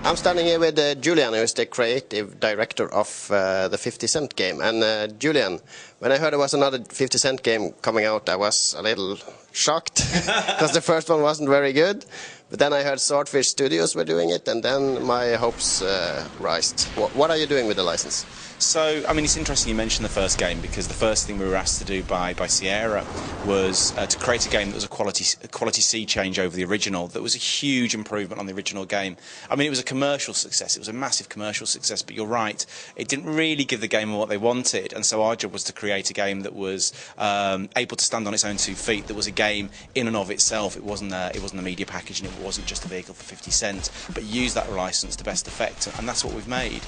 I'm standing here with Julian, who is the creative director of the 50 Cent game. And Julian, when I heard there was another 50 Cent game coming out, I was a little shocked because the first one wasn't very good. But then I heard Swordfish Studios were doing it, and then my hopes rised. What are you doing with the license? So, I mean, it's interesting you mentioned the first game, because the first thing we were asked to do by Sierra was to create a game that was a quality sea change over the original, that was a huge improvement on the original game. I mean, it was a commercial success, it was a massive commercial success, but you're right, it didn't really give the game what they wanted, and so our job was to create a game that was able to stand on its own 2 feet, that was a game in and of itself. It wasn't a media package, and it wasn't just a vehicle for 50 cent, but use that license to best effect, and that's what we've made.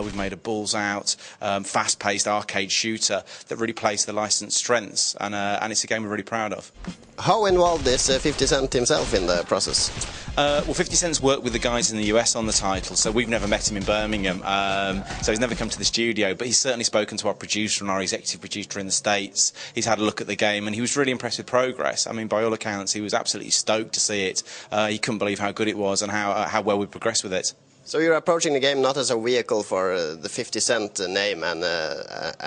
We've made a balls out, fast-paced arcade shooter that really plays to the licensed strengths, and it's a game we're really proud of. How involved is 50 Cent himself in the process? Well, 50 Cent's worked with the guys in the US on the title, so we've never met him in Birmingham, so he's never come to the studio, but he's certainly spoken to our producer and our executive producer in the States. He's had a look at the game, and he was really impressed with progress. I mean, by all accounts, he was absolutely stoked to see it. He couldn't believe how good it was and how well we progressed with it. So you're approaching the game not as a vehicle for the 50 Cent name and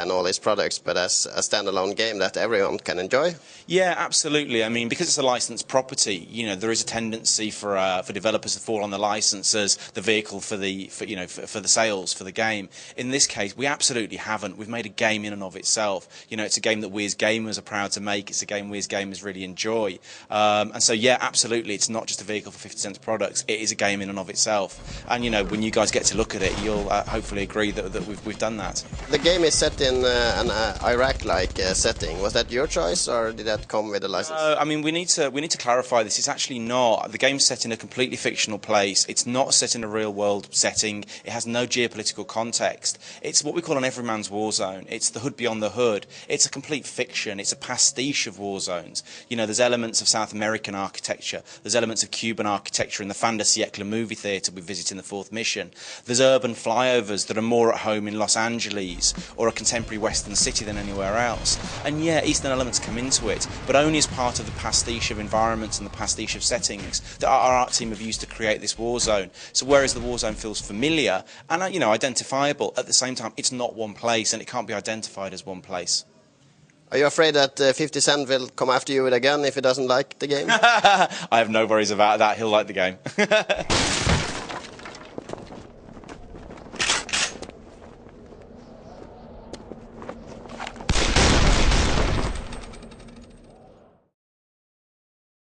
all his products, but as a standalone game that everyone can enjoy? Yeah, absolutely. I mean, because it's a licensed property, you know, there is a tendency for developers to fall on the license as the vehicle for the sales for the game. In this case, we absolutely haven't. We've made a game in and of itself. You know, it's a game that we as gamers are proud to make. It's a game we as gamers really enjoy. And so, yeah, absolutely, it's not just a vehicle for 50 Cent's products. It is a game in and of itself. And you know, when you guys get to look at it, you'll hopefully agree that we've done that. The game is set in an Iraq-like setting. Was that your choice, or did that come with a license? I mean, we need to clarify this. It's actually not. The game's set in a completely fictional place. It's not set in a real-world setting. It has no geopolitical context. It's what we call an everyman's war zone. It's the hood beyond the hood. It's a complete fiction. It's a pastiche of war zones. You know, there's elements of South American architecture. There's elements of Cuban architecture in the Fin de Siècle movie theatre we visit in the Fourth Mission. There's urban flyovers that are more at home in Los Angeles or a contemporary Western city than anywhere else. And yeah, Eastern elements come into it, but only as part of the pastiche of environments and the pastiche of settings that our art team have used to create this war zone. So whereas the war zone feels familiar and, you know, identifiable, at the same time it's not one place and it can't be identified as one place. Are you afraid that 50 Cent will come after you with a gun if he doesn't like the game? I have no worries about that. He'll like the game.